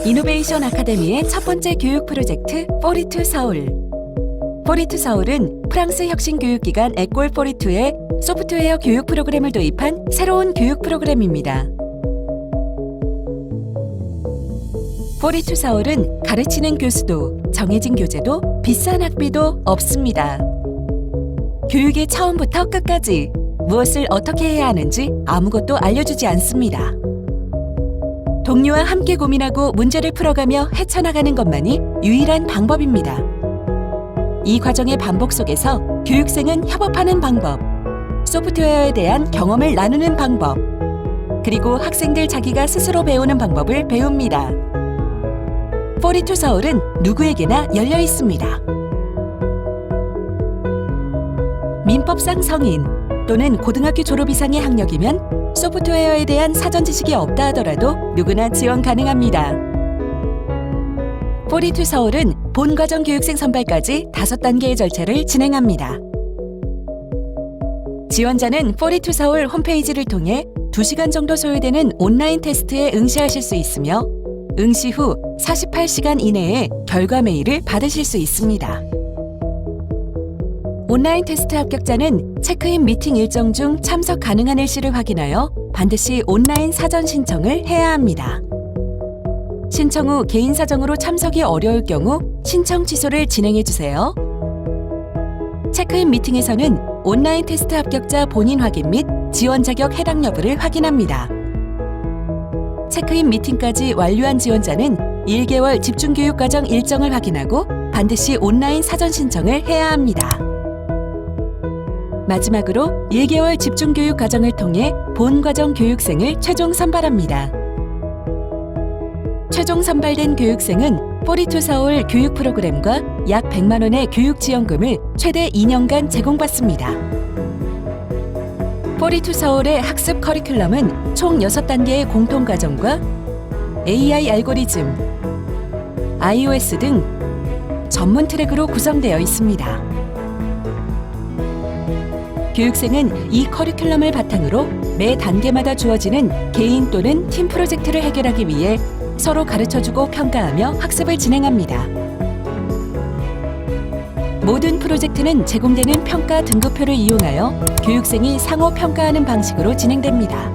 이노베이션 아카데미의 첫 번째 교육 프로젝트 포리투 서울. 포리투 서울은 프랑스 혁신 교육기관 에꼴 포리투의 소프트웨어 교육 프로그램을 도입한 새로운 교육 프로그램입니다. 포리투 서울은 가르치는 교수도, 정해진 교재도, 비싼 학비도 없습니다. 교육의 처음부터 끝까지 무엇을 어떻게 해야 하는지 아무것도 알려주지 않습니다. 동료와 함께 고민하고 문제를 풀어가며 헤쳐나가는 것만이 유일한 방법입니다. 이 과정의 반복 속에서 교육생은 협업하는 방법, 소프트웨어에 대한 경험을 나누는 방법, 그리고 학생들 자기가 스스로 배우는 방법을 배웁니다. 포리투 서울은 누구에게나 열려 있습니다. 민법상 성인 또는 고등학교 졸업 이상의 학력이면 소프트웨어에 대한 사전 지식이 없다 하더라도 누구나 지원 가능합니다. 포리투 서울은 본과정 교육생 선발까지 5단계의 절차를 진행합니다. 지원자는 포리투 서울 홈페이지를 통해 2시간 정도 소요되는 온라인 테스트에 응시하실 수 있으며 응시 후 48시간 이내에 결과 메일을 받으실 수 있습니다. 온라인 테스트 합격자는 체크인 미팅 일정 중 참석 가능한 일시를 확인하여 반드시 온라인 사전 신청을 해야 합니다. 신청 후 개인 사정으로 참석이 어려울 경우 신청 취소를 진행해 주세요. 체크인 미팅에서는 온라인 테스트 합격자 본인 확인 및 지원 자격 해당 여부를 확인합니다. 체크인 미팅까지 완료한 지원자는 1개월 집중교육 과정 일정을 확인하고 반드시 온라인 사전 신청을 해야 합니다. 마지막으로 1개월 집중교육 과정을 통해 본과정 교육생을 최종 선발합니다. 최종 선발된 교육생은 포리투 서울 교육 프로그램과 약 100만 원의 교육 지원금을 최대 2년간 제공받습니다. 포리투 서울의 학습 커리큘럼은 총 6단계의 공통과정과 AI 알고리즘, iOS 등 전문 트랙으로 구성되어 있습니다. 교육생은 이 커리큘럼을 바탕으로 매 단계마다 주어지는 개인 또는 팀 프로젝트를 해결하기 위해 서로 가르쳐주고 평가하며 학습을 진행합니다. 모든 프로젝트는 제공되는 평가 등급표를 이용하여 교육생이 상호 평가하는 방식으로 진행됩니다.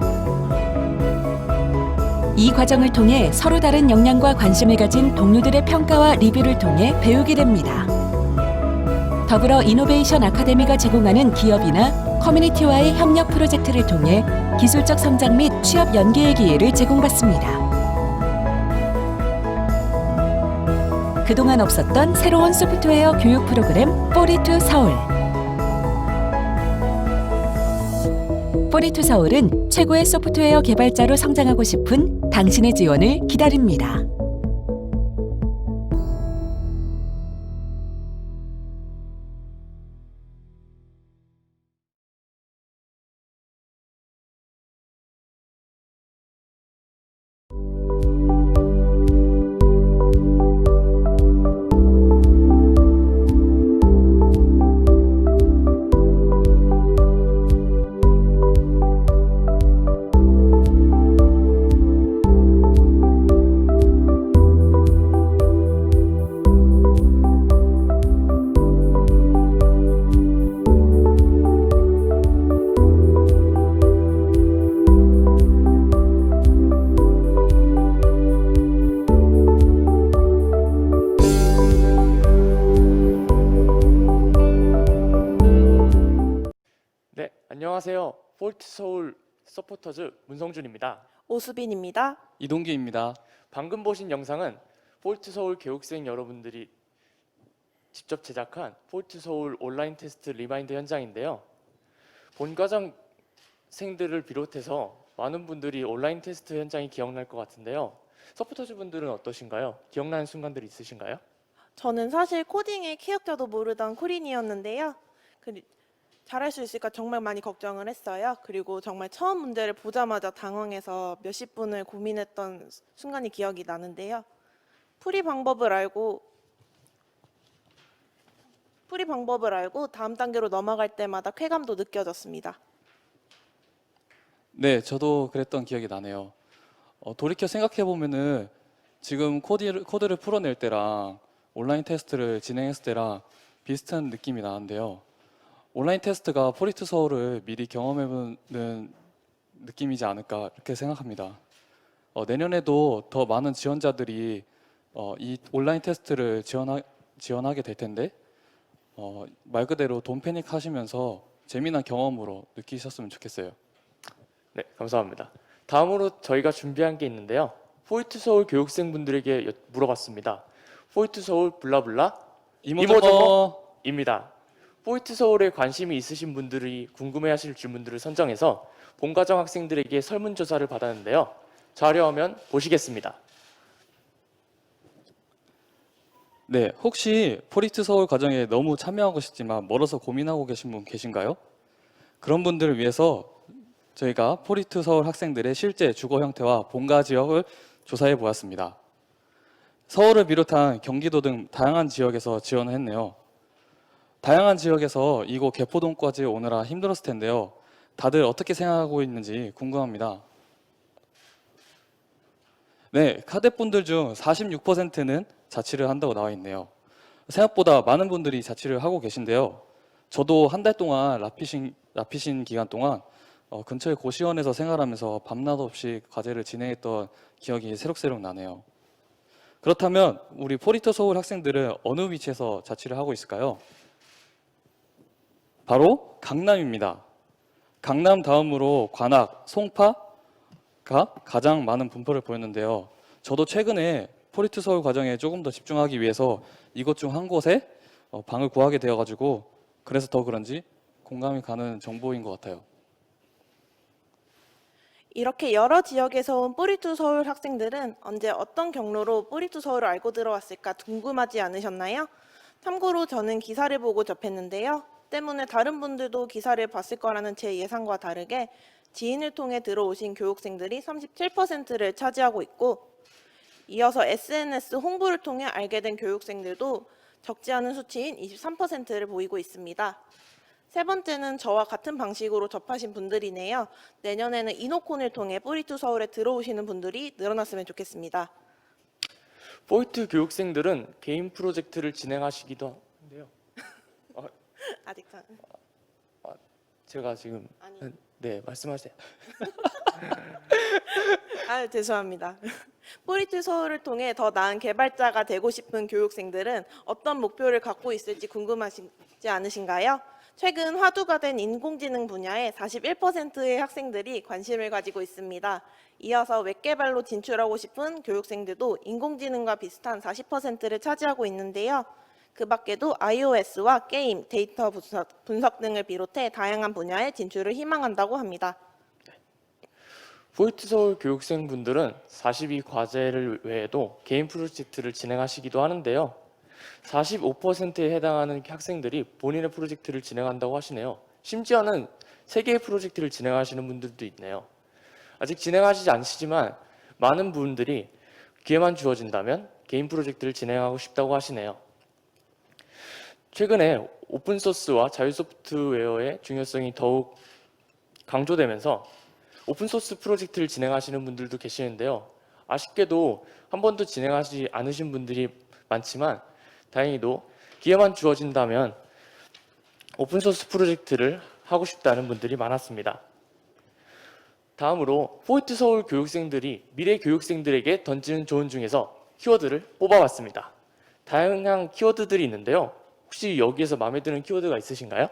이 과정을 통해 서로 다른 역량과 관심을 가진 동료들의 평가와 리뷰를 통해 배우게 됩니다. 더불어 이노베이션 아카데미가 제공하는 기업이나 커뮤니티와의 협력 프로젝트를 통해 기술적 성장 및 취업 연계의 기회를 제공받습니다. 그동안 없었던 새로운 소프트웨어 교육 프로그램 포리투 서울. 포리투 서울은 최고의 소프트웨어 개발자로 성장하고 싶은 당신의 지원을 기다립니다. 네, 안녕하세요. 포리투 서울 서포터즈 문성준입니다. 오수빈입니다. 이동규입니다. 방금 보신 영상은 포리투 서울 교육생 여러분들이 직접 제작한 포리투 서울 온라인 테스트 리마인드 현장인데요. 본과정생들을 비롯해서 많은 분들이 온라인 테스트 현장이 기억날 것 같은데요. 서포터즈 분들은 어떠신가요? 기억나는 순간들이 있으신가요? 저는 사실 코딩의 키역자도 모르던 코린이었는데요. 잘할 수 있을까 정말 많이 걱정을 했어요. 그리고 정말 처음 문제를 보자마자 당황해서 몇십 분을 고민했던 순간이 기억이 나는데요. 풀이 방법을 알고 다음 단계로 넘어갈 때마다 쾌감도 느껴졌습니다. 네, 저도 그랬던 기억이 나네요. 돌이켜 생각해 보면은 지금 코드를 풀어낼 때랑 온라인 테스트를 진행했을 때랑 비슷한 느낌이 나는데요. 온라인 테스트가 포리트 서울을 미리 경험해보는 느낌이지 않을까 이렇게 생각합니다. 내년에도 더 많은 지원자들이 이 온라인 테스트를 지원하게 될 텐데 말 그대로 돈 패닉 하시면서 재미난 경험으로 느끼셨으면 좋겠어요. 네, 감사합니다. 다음으로 저희가 준비한 게 있는데요. 포이트 서울 교육생분들에게 물어봤습니다. 포이트 서울 블라블라 이모저모 입니다. 포이트 서울에 관심이 있으신 분들이 궁금해하실 질문들을 선정해서 본과정 학생들에게 설문조사를 받았는데요. 자료화면 보시겠습니다. 네, 혹시 포리트 서울 과정에 너무 참여하고 싶지만 멀어서 고민하고 계신 분 계신가요? 그런 분들을 위해서 저희가 포리트 서울 학생들의 실제 주거 형태와 본가 지역을 조사해 보았습니다. 서울을 비롯한 경기도 등 다양한 지역에서 지원을 했네요. 다양한 지역에서 이곳 개포동까지 오느라 힘들었을 텐데요. 다들 어떻게 생각하고 있는지 궁금합니다. 네, 카드분들 중 46%는 자취를 한다고 나와 있네요. 생각보다 많은 분들이 자취를 하고 계신데요. 저도 한 달 동안 라피신 기간 동안 근처의 고시원에서 생활하면서 밤낮 없이 과제를 진행했던 기억이 새록새록 나네요. 그렇다면 우리 포리트 서울 학생들은 어느 위치에서 자취를 하고 있을까요? 바로 강남입니다. 강남 다음으로 관악, 송파가 가장 많은 분포를 보였는데요. 저도 최근에 포리트 서울 과정에 조금 더 집중하기 위해서 이곳 중 한 곳에 방을 구하게 되어가지고 그래서 더 그런지 공감이 가는 정보인 것 같아요. 이렇게 여러 지역에서 온 포리투 서울 학생들은 언제 어떤 경로로 포리투 서울을 알고 들어왔을까 궁금하지 않으셨나요? 참고로 저는 기사를 보고 접했는데요. 때문에 다른 분들도 기사를 봤을 거라는 제 예상과 다르게 지인을 통해 들어오신 교육생들이 37%를 차지하고 있고, 이어서 SNS 홍보를 통해 알게 된 교육생들도 적지 않은 수치인 23%를 보이고 있습니다. 세 번째는 저와 같은 방식으로 접하신 분들이네요. 내년에는 이노콘을 통해 포리투 서울에 들어오시는 분들이 늘어났으면 좋겠습니다. 포이트 교육생들은 개인 프로젝트를 진행하시기도 한데요. 아직 전 제가 지금 아니. 네, 말씀하세요. 죄송합니다. 포리투 서울을 통해 더 나은 개발자가 되고 싶은 교육생들은 어떤 목표를 갖고 있을지 궁금하시지 않으신가요? 최근 화두가 된 인공지능 분야에 41%의 학생들이 관심을 가지고 있습니다. 이어서 웹개발로 진출하고 싶은 교육생들도 인공지능과 비슷한 40%를 차지하고 있는데요. 그 밖에도 iOS와 게임, 데이터 분석 등을 비롯해 다양한 분야에 진출을 희망한다고 합니다. 포이트 서울 교육생분들은 42과제를 외에도 개인 프로젝트를 진행하시기도 하는데요. 45%에 해당하는 학생들이 본인의 프로젝트를 진행한다고 하시네요. 심지어는 3개의 프로젝트를 진행하시는 분들도 있네요. 아직 진행하시지 않으시지만 많은 분들이 기회만 주어진다면 개인 프로젝트를 진행하고 싶다고 하시네요. 최근에 오픈소스와 자유 소프트웨어의 중요성이 더욱 강조되면서 오픈소스 프로젝트를 진행하시는 분들도 계시는데요. 아쉽게도 한 번도 진행하지 않으신 분들이 많지만 다행히도 기회만 주어진다면 오픈소스 프로젝트를 하고 싶다는 분들이 많았습니다. 다음으로 포이트 서울 교육생들이 미래 교육생들에게 던지는 조언 중에서 키워드를 뽑아봤습니다. 다양한 키워드들이 있는데요. 혹시 여기에서 마음에 드는 키워드가 있으신가요?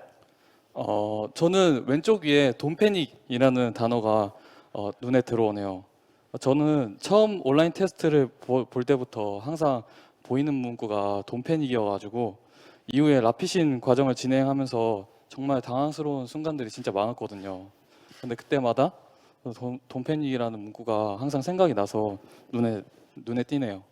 저는 왼쪽 위에 돈패닉이라는 단어가 눈에 들어오네요. 저는 처음 온라인 테스트를 볼 때부터 항상 보이는 문구가 돈패닉이어가지고 이후에 라피신 과정을 진행하면서 정말 당황스러운 순간들이 진짜 많았거든요. 근데 그때마다 돈패닉이라는 문구가 항상 생각이 나서 눈에 띄네요.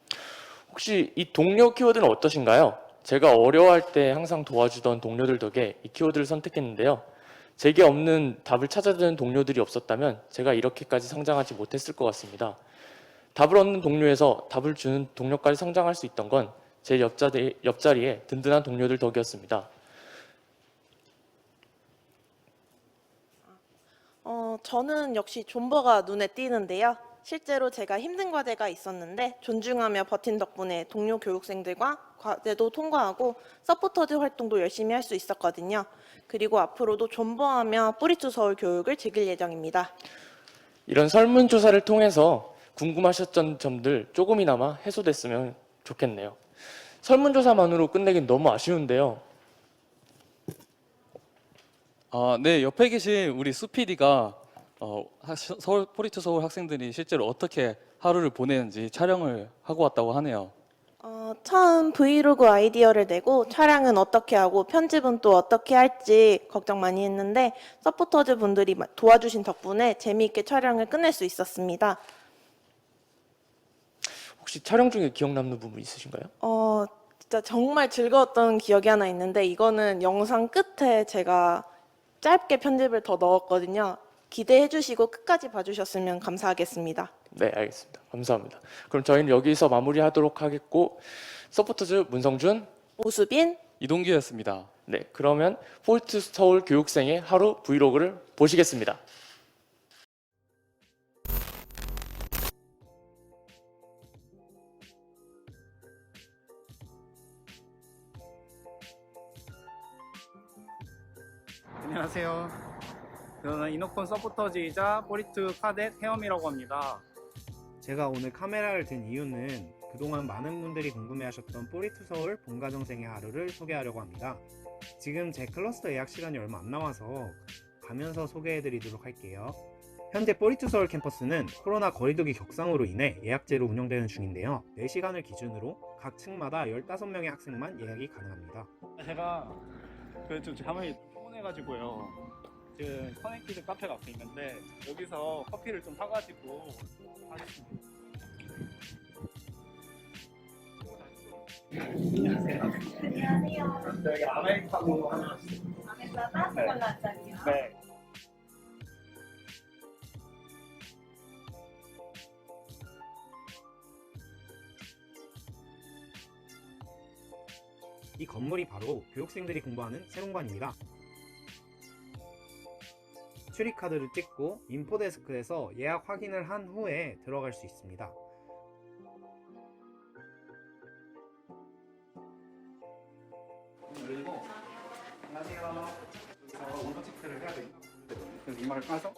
혹시 이 동료 키워드는 어떠신가요? 제가 어려워할 때 항상 도와주던 동료들 덕에 이 키워드를 선택했는데요. 제게 없는 답을 찾아드는 동료들이 없었다면 제가 이렇게까지 성장하지 못했을 것 같습니다. 답을 얻는 동료에서 답을 주는 동료까지 성장할 수 있던 건 제 옆자리에 든든한 동료들 덕이었습니다. 저는 역시 존버가 눈에 띄는데요. 실제로 제가 힘든 과제가 있었는데 존중하며 버틴 덕분에 동료 교육생들과 과제도 통과하고 서포터즈 활동도 열심히 할 수 있었거든요. 그리고 앞으로도 존버하며 뿌리투 서울 교육을 즐길 예정입니다. 이런 설문조사를 통해서 궁금하셨던 점들 조금이나마 해소됐으면 좋겠네요. 설문조사만으로 끝내긴 너무 아쉬운데요. 네, 옆에 계신 우리 수 PD가 서울 포리투 서울 학생들이 실제로 어떻게 하루를 보내는지 촬영을 하고 왔다고 하네요. 처음 브이로그 아이디어를 내고 촬영은 어떻게 하고 편집은 또 어떻게 할지 걱정 많이 했는데 서포터즈 분들이 도와주신 덕분에 재미있게 촬영을 끝낼 수 있었습니다. 혹시 촬영 중에 기억 남는 부분 있으신가요? 진짜 정말 즐거웠던 기억이 하나 있는데 이거는 영상 끝에 제가 짧게 편집을 더 넣었거든요. 기대해 주시고 끝까지 봐주셨으면 감사하겠습니다. 네, 알겠습니다. 감사합니다. 그럼 저희는 여기서 마무리하도록 하겠고, 서포터즈 문성준, 오수빈, 이동규였습니다. 네, 그러면 포리투 서울 교육생의 하루 브이로그를 보시겠습니다. 안녕하세요. 저는 이노콘 서포터즈이자 포리투 카뎃 해엄이라고 합니다. 제가 오늘 카메라를 든 이유는 그동안 많은 분들이 궁금해하셨던 포리투 서울 본가정생의 하루를 소개하려고 합니다. 지금 제 클러스터 예약 시간이 얼마 안 남아서 가면서 소개해드리도록 할게요. 현재 포리투 서울 캠퍼스는 코로나 거리두기 격상으로 인해 예약제로 운영되는 중인데요. 4시간을 기준으로 각 층마다 15명의 학생만 예약이 가능합니다. 제가 좀 잠을 피곤해가지고요. 지금 커넥티드 카페가 앞에 있는데 여기서 커피를 좀 사가지고 하겠습니다. 안녕하세요. 안녕하세요. 여기 아메리카노 하나. 아메리카노 따뜻한 걸로 한 잔이요. 네. 이 건물이 바로 교육생들이 공부하는 세공관입니다. 출입카드를 찍고 인포데스크에서 예약 확인을 한 후에 들어갈 수 있습니다. 그리고 안녕하세요. 여기서 온도 체크를 해야 되겠다. 그래서 이마를 까서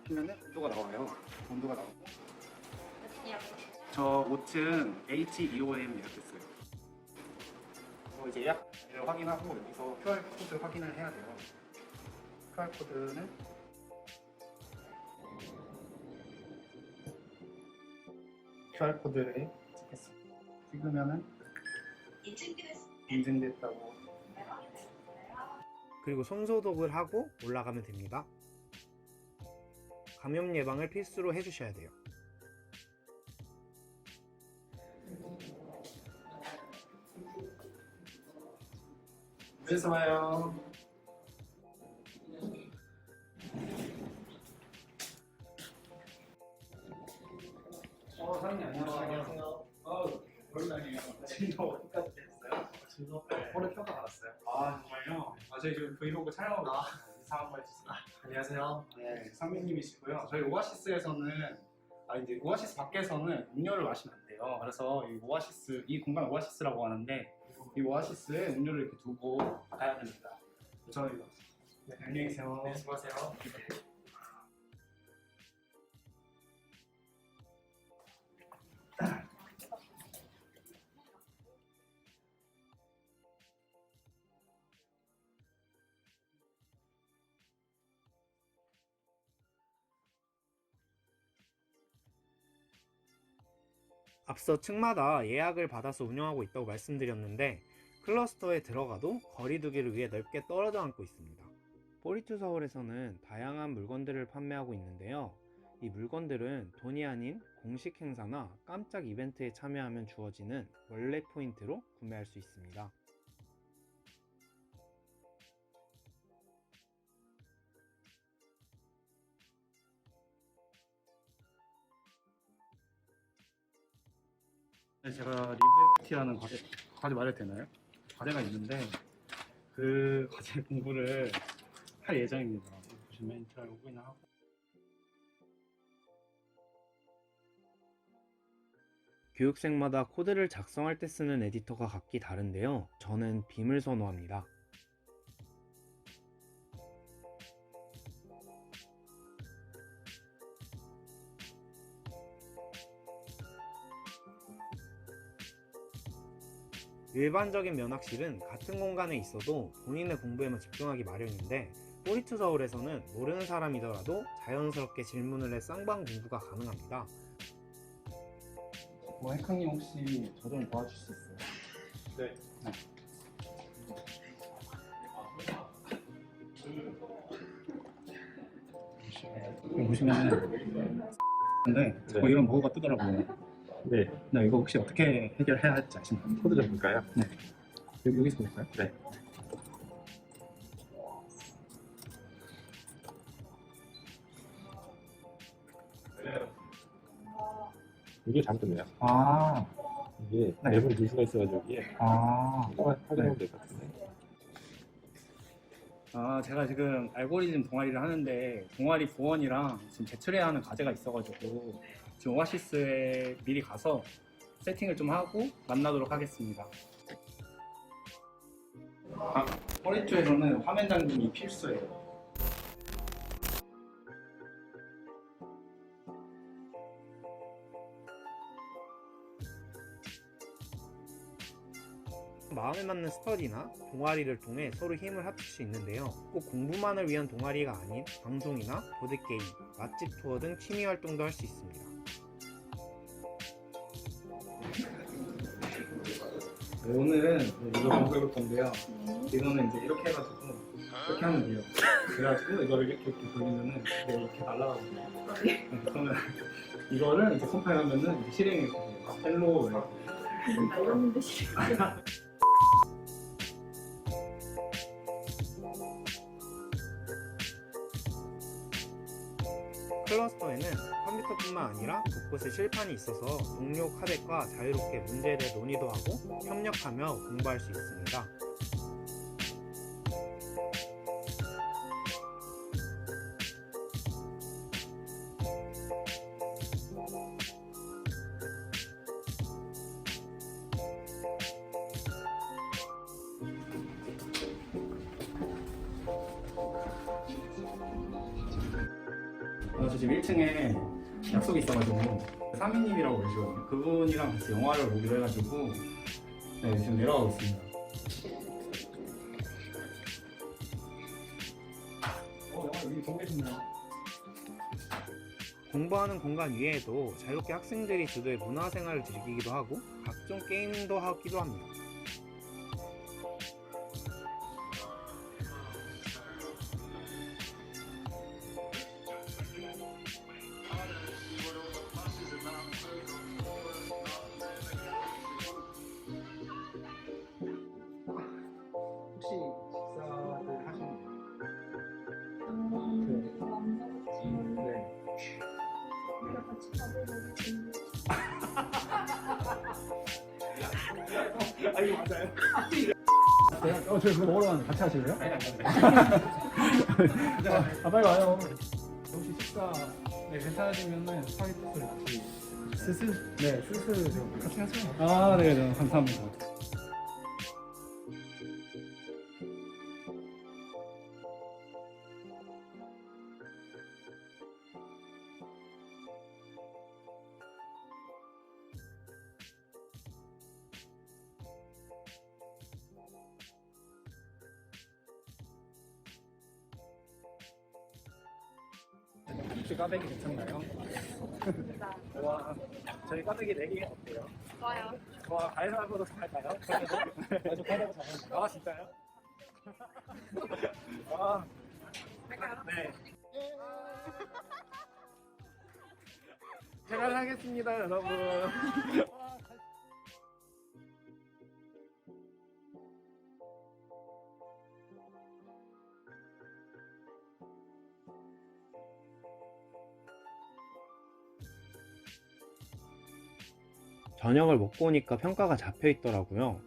피면은 온도가 나와요. 온도가 나오고. 저 5층 H2OM 예약했어요. 이제 예약을 확인하고 여기서 QR 코드 확인을 해야 돼요. QR 코드는 QR 코드를 찍겠습니다. 찍으면은 인증됐다고. 그리고 손소독을 하고 올라가면 됩니다. 감염 예방을 필수로 해주셔야 돼요. 그래서 봐요. 사장님 안녕하세요. 오랜만이에요. 진도 어디까지 됐어요? 진도 올해 평가 받았어요. 아 정말요? 저희 지금 브이로그 촬영하고 인사 한번 해주세요. 안녕하세요. 네, 상민님이시고요. 저희 오아시스에서는 이제 오아시스 밖에서는 음료를 마시면 안 돼요. 그래서 이 오아시스, 이 공간 오아시스라고 하는데 이 오아시스에 음료를 이렇게 두고 가야 됩니다. 저희 네, 안녕히 계세요. 네, 수고하세요. 앞서 층마다 예약을 받아서 운영하고 있다고 말씀드렸는데 클러스터에 들어가도 거리두기를 위해 넓게 떨어져 앉고 있습니다. 포리투 서울에서는 다양한 물건들을 판매하고 있는데요. 이 물건들은 돈이 아닌 공식 행사나 깜짝 이벤트에 참여하면 주어지는 원래 포인트로 구매할 수 있습니다. 제가 리뷰티하는 과제 말해도 되나요? 과제가 있는데 그 과제 공부를 할 예정입니다. 보시면 인트라 로그인을 하고 교육생마다 코드를 작성할 때 쓰는 에디터가 각기 다른데요. 저는 빔을 선호합니다. 일반적인 면학실은 같은 공간에 있어도 본인의 공부에만 집중하기 마련인데 포리투 서울에서는 모르는 사람이더라도 자연스럽게 질문을 해 쌍방 공부가 가능합니다. 혜캉님 혹시 저 좀 도와줄 수 있어요? 네. 여기 보시면 근데 뭐 이런 버그가 뜨더라고요. 네. 나 이거 혹시 어떻게 해결해야 할지 아시나요? 코드 좀 볼까요? 네. 여기서 볼까요? 네. 이게 잘못됐네요. 아, 이게 네. 내부에 누수가 있어가지고 이게 확인하면 될 것 같은데. 제가 지금 알고리즘 동아리를 하는데 동아리 부원이랑 지금 제출해야 하는 과제가 있어가지고 지금 오아시스에 미리 가서 세팅을 좀 하고 만나도록 하겠습니다. 포리투에서는 화면 잠금이 필수예요. 마음에 맞는 스터디나 동아리를 통해 서로 힘을 합칠 수 있는데요. 꼭 공부만을 위한 동아리가 아닌 방송이나 보드게임, 맛집 투어 등 취미 활동도 할 수 있습니다. 오늘은 이거 공부해볼 건데요. 이거는 이제 이렇게 해가지고 이렇게 하면 돼요. 그래가지고 이거를 이렇게 돌리면은 이렇게 날아가거든요. 그러면 이거를 이제 컴파일하면은 이제 실행해 주세요. 헬로 알렸는데 싫어. 클러스터에는 컴퓨터뿐만 아니라 곳곳에 실판이 있어서 동료 카덱과 자유롭게 문제에 대해 논의도 하고 협력하며 공부할 수 있습니다. 저 지금 1층에 약속이 있어가지고 사미님이라고 계시거든요. 그분이랑 같이 영화를 보기로 해가지고 네, 지금 내려가고 있습니다. 영화 여기 보고 계시네요. 공부하는 공간 위에도 자유롭게 학생들이 주도의 문화생활을 즐기기도 하고 각종 게임도 하기도 합니다. 혹시 식사를 하시나요? 네. 우리가 같이 밥을 먹었는데 아 이거 맞아요? 저희 그거 먹으러 가는데 같이 하실래요? 빨리 와요. 혹시 식사 괜찮아지면은 스파게티를 같이 스스? 네, 스스 같이 하세요. 네, 감사합니다. 혹시 까베기 괜찮나요? 와, 저희 까베기 4개 어때요? 좋아요. 와, 가위바위보로 할까요? 아주 가위바위보 잘하는 아, 진짜요? 와, 네. 제가 하겠습니다, 여러분. 저녁을 먹고 오니까 평가가 잡혀 있더라고요.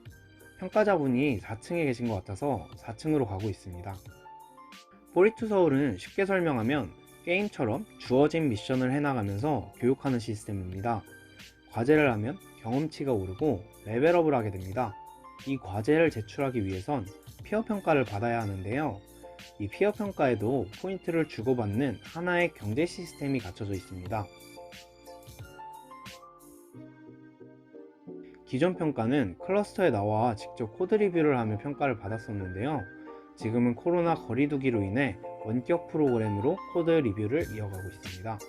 평가자분이 4층에 계신 것 같아서 4층으로 가고 있습니다. 포리투 서울은 쉽게 설명하면 게임처럼 주어진 미션을 해나가면서 교육하는 시스템입니다. 과제를 하면 경험치가 오르고 레벨업을 하게 됩니다. 이 과제를 제출하기 위해선 피어 평가를 받아야 하는데요. 이 피어 평가에도 포인트를 주고받는 하나의 경제 시스템이 갖춰져 있습니다. 기존 평가는 클러스터에 나와 직접 코드 리뷰를 하며 평가를 받았었는데요. 지금은 코로나 거리두기로 인해 원격 프로그램으로 코드 리뷰를 이어가고 있습니다.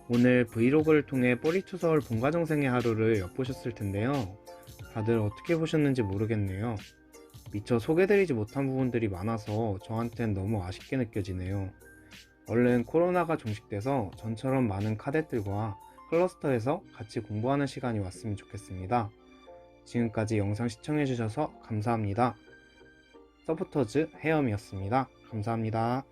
오늘 브이로그를 통해 포리투서울 본과정생의 하루를 엿보셨을 텐데요. 다들 어떻게 보셨는지 모르겠네요. 미처 소개드리지 못한 부분들이 많아서 저한텐 너무 아쉽게 느껴지네요. 얼른 코로나가 종식돼서 전처럼 많은 카뎃들과 클러스터에서 같이 공부하는 시간이 왔으면 좋겠습니다. 지금까지 영상 시청해주셔서 감사합니다. 서포터즈 해엄이었습니다. 감사합니다.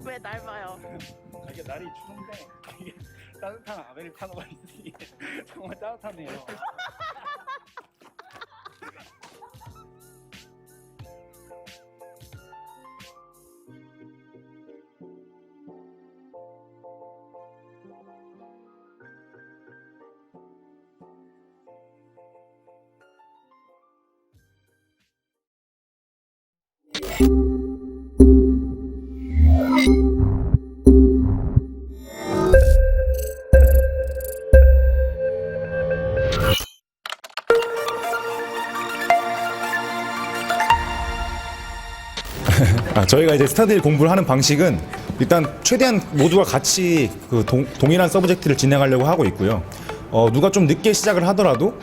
왜 날 봐요? 이게 날이 추운데 이게 따뜻한 아메리카노가 있으니 정말 따뜻하네요. 저희가 이제 스타딜 공부를 하는 방식은 일단 최대한 모두가 같이 동일한 서브젝트를 진행하려고 하고 있고요. 누가 좀 늦게 시작을 하더라도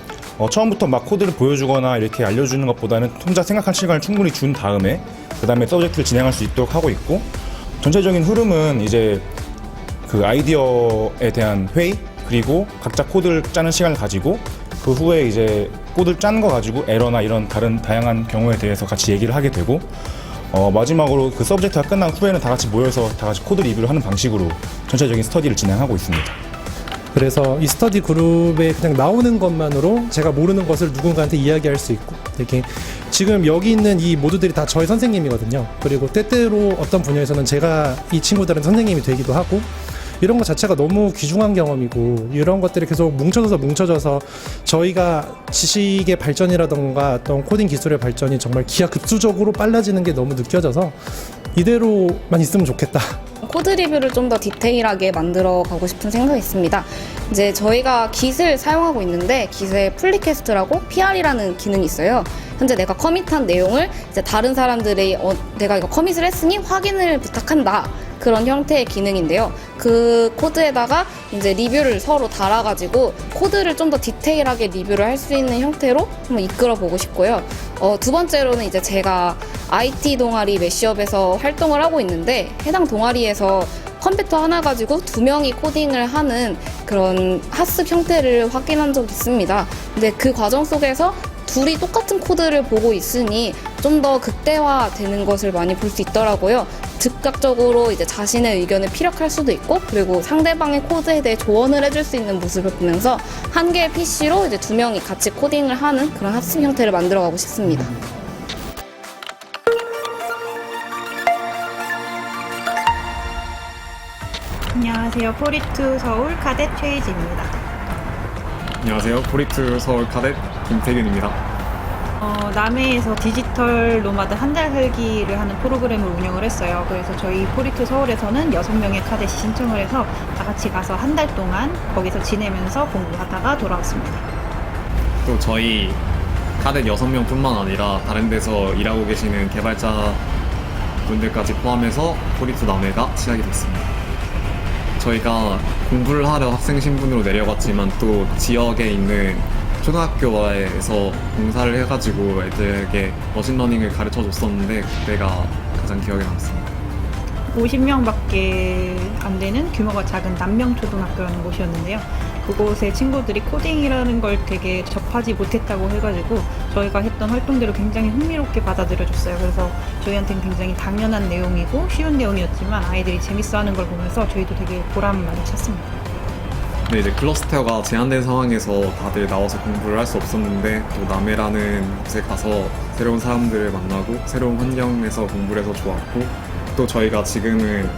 처음부터 막 코드를 보여주거나 이렇게 알려주는 것보다는 혼자 생각할 시간을 충분히 준 다음에 그 다음에 서브젝트를 진행할 수 있도록 하고 있고, 전체적인 흐름은 이제 그 아이디어에 대한 회의, 그리고 각자 코드를 짜는 시간을 가지고 그 후에 이제 코드를 짠 거 가지고 에러나 이런 다양한 경우에 대해서 같이 얘기를 하게 되고, 마지막으로 그 서브젝트가 끝난 후에는 다 같이 모여서 다 같이 코드 리뷰를 하는 방식으로 전체적인 스터디를 진행하고 있습니다. 그래서 이 스터디 그룹에 그냥 나오는 것만으로 제가 모르는 것을 누군가한테 이야기할 수 있고, 이렇게 지금 여기 있는 이 모두들이 다 저의 선생님이거든요. 그리고 때때로 어떤 분야에서는 제가 이 친구들은 선생님이 되기도 하고, 이런 것 자체가 너무 귀중한 경험이고, 이런 것들이 계속 뭉쳐져서 저희가 지식의 발전이라던가 어떤 코딩 기술의 발전이 정말 기하급수적으로 빨라지는 게 너무 느껴져서 이대로만 있으면 좋겠다. 코드 리뷰를 좀 더 디테일하게 만들어 가고 싶은 생각이 있습니다. 이제 저희가 깃을 사용하고 있는데, 깃에 플리캐스트라고 PR이라는 기능이 있어요. 현재 내가 커밋한 내용을 이제 다른 사람들이 내가 이거 커밋을 했으니 확인을 부탁한다, 그런 형태의 기능인데요. 그 코드에다가 이제 리뷰를 서로 달아가지고 코드를 좀 더 디테일하게 리뷰를 할 수 있는 형태로 한번 이끌어 보고 싶고요. 두 번째로는 이제 제가 IT 동아리 매시업에서 활동을 하고 있는데, 해당 동아리에서 컴퓨터 하나 가지고 2명이 코딩을 하는 그런 학습 형태를 확인한 적이 있습니다. 근데 그 과정 속에서 둘이 똑같은 코드를 보고 있으니 좀 더 극대화되는 것을 많이 볼 수 있더라고요. 즉각적으로 이제 자신의 의견을 피력할 수도 있고, 그리고 상대방의 코드에 대해 조언을 해줄 수 있는 모습을 보면서 한 개의 PC로 이제 2명이 같이 코딩을 하는 그런 학습 형태를 만들어가고 싶습니다. 안녕하세요. 포리투 서울 카뎃 최희지입니다. 안녕하세요. 포리투 서울 카뎃 김태균입니다. 남해에서 디지털 노마드 한 달 살기를 하는 프로그램을 운영을 했어요. 그래서 저희 포리투 서울에서는 6명의 카뎃이 신청을 해서 다 같이 가서 한 달 동안 거기서 지내면서 공부하다가 돌아왔습니다. 또 저희 카뎃 6명뿐만 아니라 다른 데서 일하고 계시는 개발자 분들까지 포함해서 포리투 남해가 시작이 됐습니다. 저희가 공부를 하려 학생 신분으로 내려갔지만 또 지역에 있는 초등학교에서 봉사를 해가지고 애들에게 머신러닝을 가르쳐 줬었는데, 그때가 가장 기억에 남습니다. 50명밖에 안 되는 규모가 작은 남명초등학교라는 곳이었는데요. 그곳의 친구들이 코딩이라는 걸 되게 접하지 못했다고 해가지고 저희가 했던 활동들을 굉장히 흥미롭게 받아들여줬어요. 그래서 저희한테는 굉장히 당연한 내용이고 쉬운 내용이었지만 아이들이 재밌어하는 걸 보면서 저희도 되게 보람을 많이 찾습니다. 네, 이제 클러스터가 제한된 상황에서 다들 나와서 공부를 할 수 없었는데 또 남해라는 곳에 가서 새로운 사람들을 만나고 새로운 환경에서 공부를 해서 좋았고, 또 저희가 지금은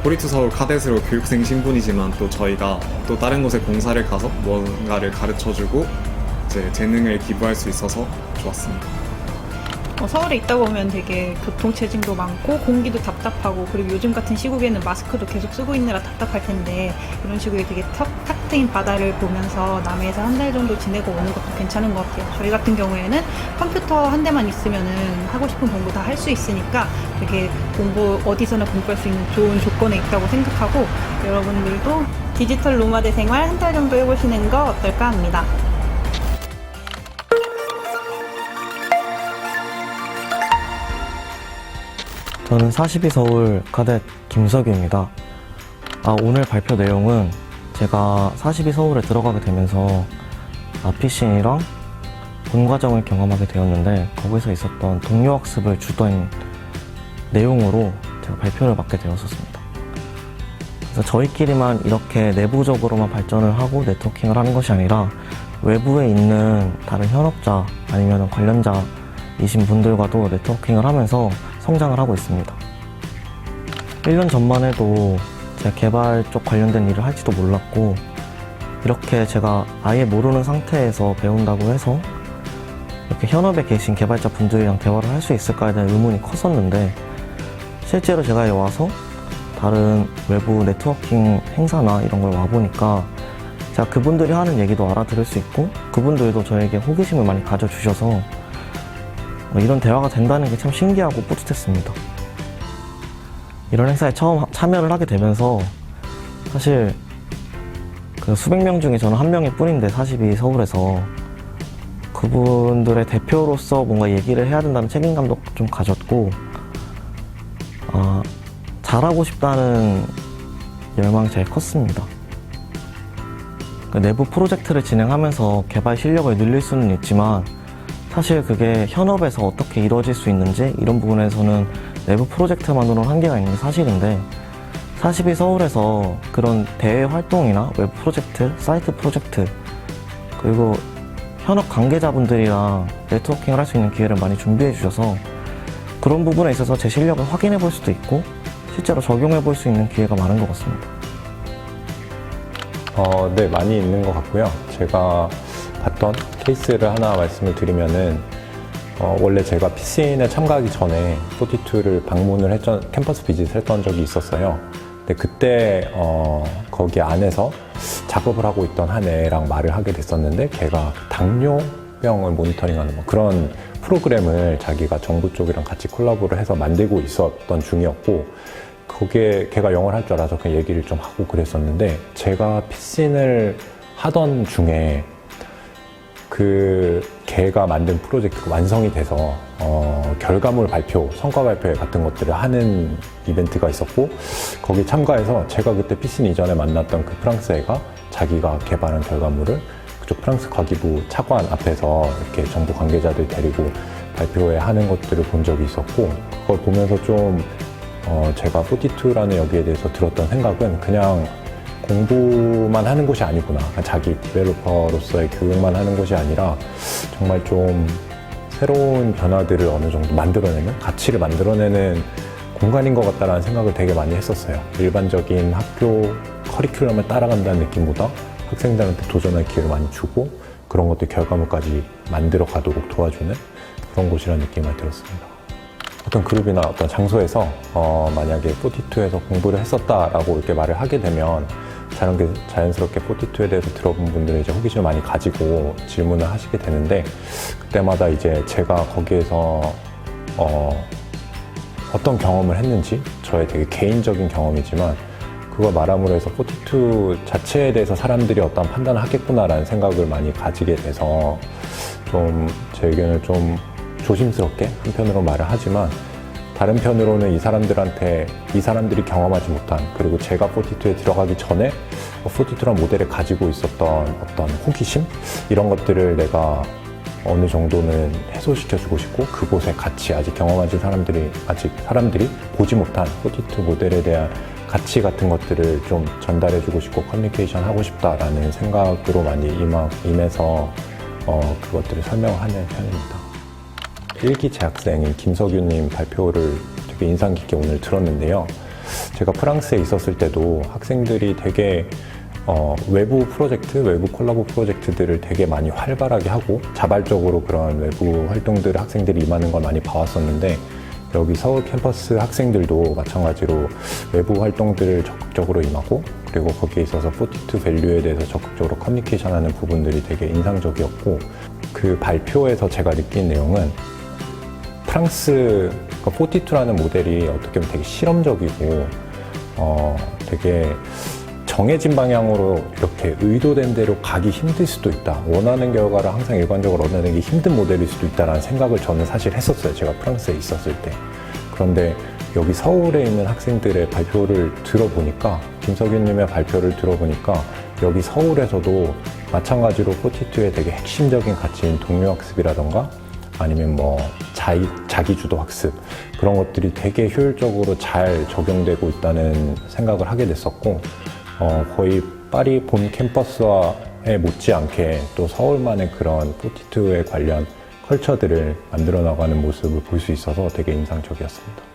포리투 서울 카데스로 교육생 신분이지만 또 저희가 또 다른 곳에 봉사를 가서 뭔가를 가르쳐주고 이제 재능을 기부할 수 있어서 좋았습니다. 서울에 있다 보면 되게 교통체증도 많고 공기도 답답하고, 그리고 요즘 같은 시국에는 마스크도 계속 쓰고 있느라 답답할 텐데 이런 식으로 되게 탁 트인 바다를 보면서 남해에서 한 달 정도 지내고 오는 것도 괜찮은 것 같아요. 저희 같은 경우에는 컴퓨터 한 대만 있으면은 하고 싶은 공부 다 할 수 있으니까 되게 공부 어디서나 공부할 수 있는 좋은 조건에 있다고 생각하고, 여러분들도 디지털 노마드 생활 한 달 정도 해보시는 거 어떨까 합니다. 저는 42 서울 카뎃 김석유입니다. 오늘 발표 내용은 제가 42 서울에 들어가게 되면서 피싱이랑 본과정을 경험하게 되었는데, 거기서 있었던 동료학습을 주된 내용으로 제가 발표를 맡게 되었었습니다. 그래서 저희끼리만 이렇게 내부적으로만 발전을 하고 네트워킹을 하는 것이 아니라 외부에 있는 다른 현업자 아니면 관련자이신 분들과도 네트워킹을 하면서 성장을 하고 있습니다. 1년 전만 해도 제가 개발 쪽 관련된 일을 할지도 몰랐고, 이렇게 제가 아예 모르는 상태에서 배운다고 해서 이렇게 현업에 계신 개발자 분들이랑 대화를 할 수 있을까에 대한 의문이 컸었는데, 실제로 제가 와서 다른 외부 네트워킹 행사나 이런 걸 와보니까 제가 그분들이 하는 얘기도 알아들을 수 있고, 그분들도 저에게 호기심을 많이 가져주셔서 이런 대화가 된다는 게 참 신기하고 뿌듯했습니다. 이런 행사에 처음 참여를 하게 되면서 사실 그 수백 명 중에 저는 한 명일 뿐인데, 42 서울에서 그분들의 대표로서 뭔가 얘기를 해야 된다는 책임감도 좀 가졌고, 잘하고 싶다는 열망이 제일 컸습니다. 내부 프로젝트를 진행하면서 개발 실력을 늘릴 수는 있지만 사실 그게 현업에서 어떻게 이루어질 수 있는지 이런 부분에서는 내부 프로젝트만으로는 한계가 있는 게 사실인데, 42 서울에서 그런 대외 활동이나 외부 프로젝트, 사이트 프로젝트, 그리고 현업 관계자분들이랑 네트워킹을 할 수 있는 기회를 많이 준비해 주셔서 그런 부분에 있어서 제 실력을 확인해 볼 수도 있고 실제로 적용해 볼 수 있는 기회가 많은 것 같습니다. 네, 많이 있는 것 같고요. 제가 봤던 케이스를 하나 말씀을 드리면은, 원래 제가 PCN에 참가하기 전에 42를 방문을 캠퍼스 비짓을 했던 적이 있었어요. 근데 그때, 거기 안에서 작업을 하고 있던 한 애랑 말을 하게 됐었는데, 걔가 당뇨병을 모니터링하는 뭐 그런 프로그램을 자기가 정부 쪽이랑 같이 콜라보를 해서 만들고 있었던 중이었고, 거기에 걔가 영어를 할 줄 알아서 그냥 얘기를 좀 하고 그랬었는데, 제가 피신을 하던 중에 걔가 만든 프로젝트가 완성이 돼서 결과물 발표, 성과 발표 같은 것들을 하는 이벤트가 있었고, 거기 참가해서 제가 그때 피신 이전에 만났던 그 프랑스 애가 자기가 개발한 결과물을 그쪽 프랑스 과기부 차관 앞에서 이렇게 정부 관계자들 데리고 발표회 하는 것들을 본 적이 있었고, 그걸 보면서 좀 제가 42라는 여기에 대해서 들었던 생각은 그냥 공부만 하는 곳이 아니구나, 자기 디벨로퍼로서의 교육만 하는 곳이 아니라 정말 좀 새로운 변화들을 어느 정도 만들어내는, 가치를 만들어내는 공간인 것 같다라는 생각을 되게 많이 했었어요. 일반적인 학교 커리큘럼을 따라간다는 느낌보다 학생들한테 도전할 기회를 많이 주고 그런 것들 결과물까지 만들어 가도록 도와주는 그런 곳이라는 느낌이 많이 들었습니다. 어떤 그룹이나 어떤 장소에서 만약에 42에서 공부를 했었다라고 이렇게 말을 하게 되면 자연스럽게 42에 대해서 들어본 분들이 이제 호기심을 많이 가지고 질문을 하시게 되는데, 그때마다 이제 제가 거기에서 어떤 경험을 했는지, 저의 되게 개인적인 경험이지만 그걸 말함으로 해서 42 자체에 대해서 사람들이 어떤 판단을 하겠구나라는 생각을 많이 가지게 돼서 좀 제 의견을 좀 조심스럽게 한편으로 말을 하지만, 다른 편으로는 이 사람들이 경험하지 못한, 그리고 제가 42에 들어가기 전에 42란 모델을 가지고 있었던 어떤 호기심? 이런 것들을 내가 어느 정도는 해소시켜주고 싶고, 그곳에 같이 아직 경험하지 사람들이 보지 못한 42 모델에 대한 가치 같은 것들을 좀 전달해주고 싶고 커뮤니케이션 하고 싶다라는 생각으로 많이 임해서 그것들을 설명하는 편입니다. 1기 재학생인 김석유님 발표를 되게 인상 깊게 오늘 들었는데요. 제가 프랑스에 있었을 때도 학생들이 되게 외부 콜라보 프로젝트들을 되게 많이 활발하게 하고 자발적으로 그런 외부 활동들을 학생들이 임하는 걸 많이 봐왔었는데, 여기 서울 캠퍼스 학생들도 마찬가지로 외부 활동들을 적극적으로 임하고, 그리고 거기에 있어서 42 밸류에 대해서 적극적으로 커뮤니케이션하는 부분들이 되게 인상적이었고, 그 발표에서 제가 느낀 내용은 프랑스 42라는 모델이 어떻게 보면 되게 실험적이고 되게 정해진 방향으로 이렇게 의도된 대로 가기 힘들 수도 있다. 원하는 결과를 항상 일관적으로 얻어내는 게 힘든 모델일 수도 있다는 생각을 저는 사실 했었어요. 제가 프랑스에 있었을 때. 그런데 여기 서울에 있는 학생들의 발표를 들어보니까, 김석윤님의 발표를 들어보니까 여기 서울에서도 마찬가지로 42의 되게 핵심적인 가치인 동료학습이라던가 아니면 뭐 자기주도 학습, 그런 것들이 되게 효율적으로 잘 적용되고 있다는 생각을 하게 됐었고, 거의 파리 본 캠퍼스와에 못지않게 또 서울만의 그런 42에 관련 컬처들을 만들어 나가는 모습을 볼 수 있어서 되게 인상적이었습니다.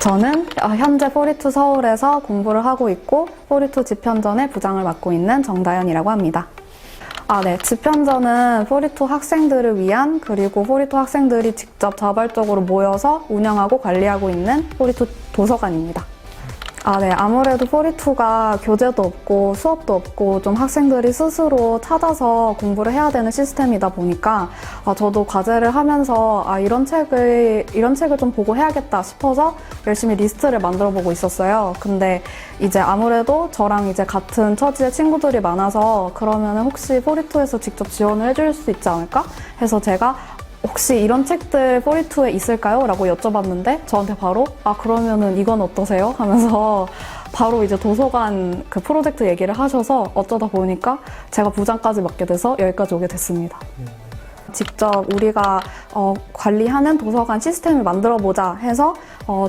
저는 현재 42 서울에서 공부를 하고 있고 42 집현전의 부장을 맡고 있는 정다연이라고 합니다. 네. 집현전은 42 학생들을 위한, 그리고 42 학생들이 직접 자발적으로 모여서 운영하고 관리하고 있는 42 도서관입니다. 네. 아무래도 42가 교재도 없고 수업도 없고 좀 학생들이 스스로 찾아서 공부를 해야 되는 시스템이다 보니까 저도 과제를 하면서 이런 책을 좀 보고 해야겠다 싶어서 열심히 리스트를 만들어 보고 있었어요. 근데 이제 아무래도 저랑 이제 같은 처지의 친구들이 많아서 그러면은 혹시 42에서 직접 지원을 해줄 수 있지 않을까 해서 제가 혹시 이런 책들 42에 있을까요? 라고 여쭤봤는데 저한테 바로 그러면은 이건 어떠세요? 하면서 바로 이제 도서관 그 프로젝트 얘기를 하셔서 어쩌다 보니까 제가 부장까지 맡게 돼서 여기까지 오게 됐습니다. 직접 우리가 관리하는 도서관 시스템을 만들어보자 해서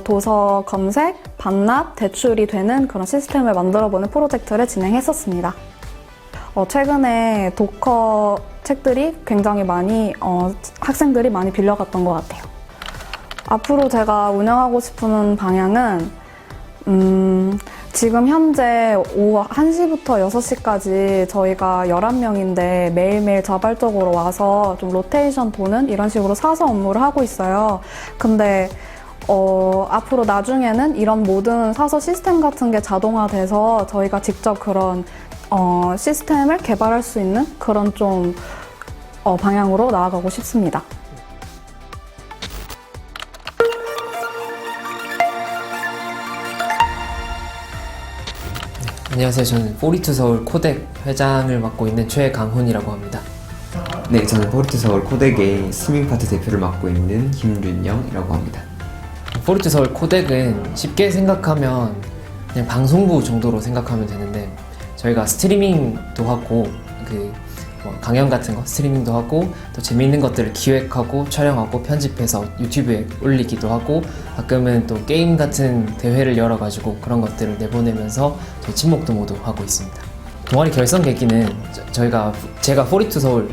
도서 검색, 반납, 대출이 되는 그런 시스템을 만들어보는 프로젝트를 진행했었습니다. 최근에 도커 책들이 굉장히 많이 학생들이 많이 빌려갔던 것 같아요. 앞으로 제가 운영하고 싶은 방향은 지금 현재 오후 1시부터 6시까지 저희가 11명인데 매일매일 자발적으로 와서 좀 로테이션 도는 이런 식으로 사서 업무를 하고 있어요. 근데 앞으로 나중에는 이런 모든 사서 시스템 같은 게 자동화돼서 저희가 직접 그런 시스템을 개발할 수 있는 그런 좀 방향으로 나아가고 싶습니다. 안녕하세요. 저는 42 서울 코덱 회장을 맡고 있는 최강훈이라고 합니다. 네, 저는 42 서울 코덱의 스밍 파트 대표를 맡고 있는 김윤영이라고 합니다. 42 서울 코덱은 쉽게 생각하면 그냥 방송부 정도로 생각하면 되는데, 저희가 스트리밍도 하고 강연 같은 거 스트리밍도 하고 또 재미있는 것들을 기획하고 촬영하고 편집해서 유튜브에 올리기도 하고, 가끔은 또 게임 같은 대회를 열어가지고 그런 것들을 내보내면서 저희 친목도 모두 하고 있습니다. 동아리 결성 계기는 제가 42 서울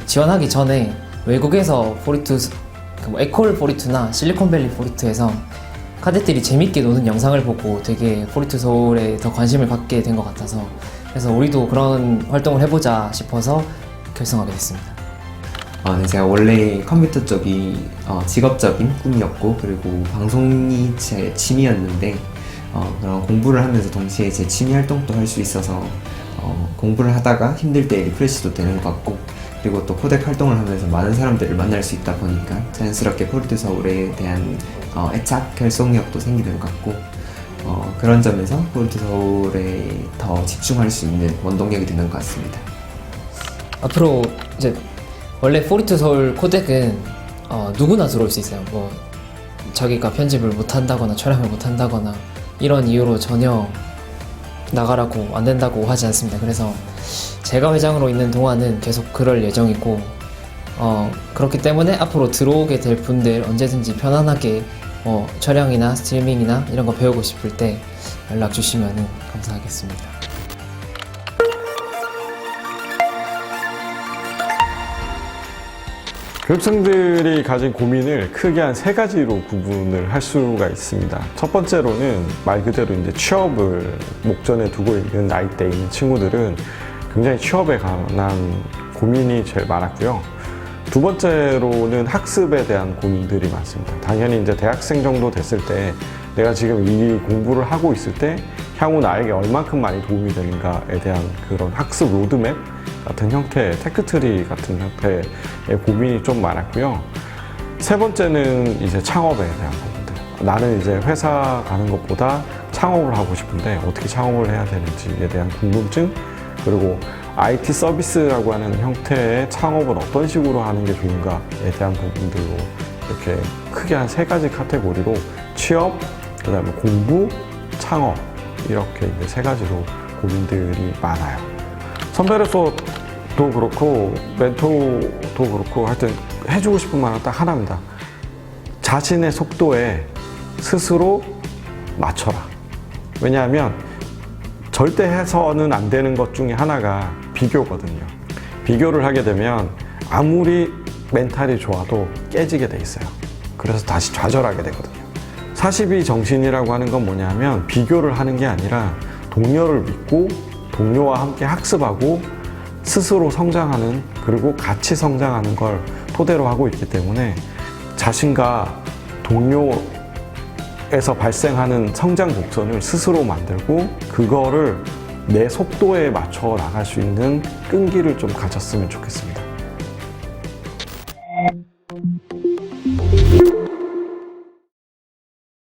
지원하기 전에 외국에서 42 에콜 42나 실리콘밸리 42에서 카데들이 재밌게 노는 영상을 보고 되게 42 서울에 더 관심을 갖게 된 것 같아서, 그래서 우리도 그런 활동을 해보자 싶어서 결성하게 됐습니다. 네, 제가 원래 컴퓨터 쪽이 직업적인 꿈이었고, 그리고 방송이 제 취미였는데 그런 공부를 하면서 동시에 제 취미 활동도 할 수 있어서 공부를 하다가 힘들 때 리프레시도 되는 것 같고, 그리고 또 코덱 활동을 하면서 많은 사람들을 만날 수 있다 보니까 자연스럽게 42 서울에 대한 애착, 결속력도 생기는 것 같고, 그런 점에서 42 서울에 더 집중할 수 있는 원동력이 되는 것 같습니다. 앞으로 이제 원래 포리투 서울 코덱은 누구나 들어올 수 있어요. 뭐 자기가 편집을 못한다거나 촬영을 못한다거나 이런 이유로 전혀 나가라고 안 된다고 하지 않습니다. 그래서 제가 회장으로 있는 동안은 계속 그럴 예정이고 그렇기 때문에 앞으로 들어오게 될 분들 언제든지 편안하게 촬영이나 스트리밍이나 이런 거 배우고 싶을 때 연락 주시면 감사하겠습니다. 교육생들이 가진 고민을 크게 한 3가지로 구분을 할 수가 있습니다. 첫 번째로는 말 그대로 이제 취업을 목전에 두고 있는 나이대에 있는 친구들은 굉장히 취업에 관한 고민이 제일 많았고요. 두 번째로는 학습에 대한 고민들이 많습니다. 당연히 이제 대학생 정도 됐을 때 내가 지금 이 공부를 하고 있을 때 향후 나에게 얼만큼 많이 도움이 되는가에 대한 그런 학습 로드맵 같은 형태의 테크트리 같은 형태의 고민이 좀 많았고요. 세 번째는 이제 창업에 대한 부분들. 나는 이제 회사 가는 것보다 창업을 하고 싶은데 어떻게 창업을 해야 되는지에 대한 궁금증, 그리고 IT 서비스라고 하는 형태의 창업은 어떤 식으로 하는 게 좋은가에 대한 부분들로 이렇게 크게 한 3가지 카테고리로 취업, 그 다음에 공부, 창업 이렇게 이제 3가지로 고민들이 많아요. 선배로서도 그렇고 멘토도 그렇고 하여튼 해주고 싶은 말은 딱 하나입니다. 자신의 속도에 스스로 맞춰라. 왜냐하면 절대 해서는 안 되는 것 중에 하나가 비교거든요. 비교를 하게 되면 아무리 멘탈이 좋아도 깨지게 돼 있어요. 그래서 다시 좌절하게 되거든요. 42 정신이라고 하는 건 뭐냐면 비교를 하는 게 아니라 동료를 믿고 동료와 함께 학습하고 스스로 성장하는, 그리고 같이 성장하는 걸 토대로 하고 있기 때문에 자신과 동료에서 발생하는 성장 곡선을 스스로 만들고 그거를 내 속도에 맞춰 나갈 수 있는 끈기를 좀 가졌으면 좋겠습니다.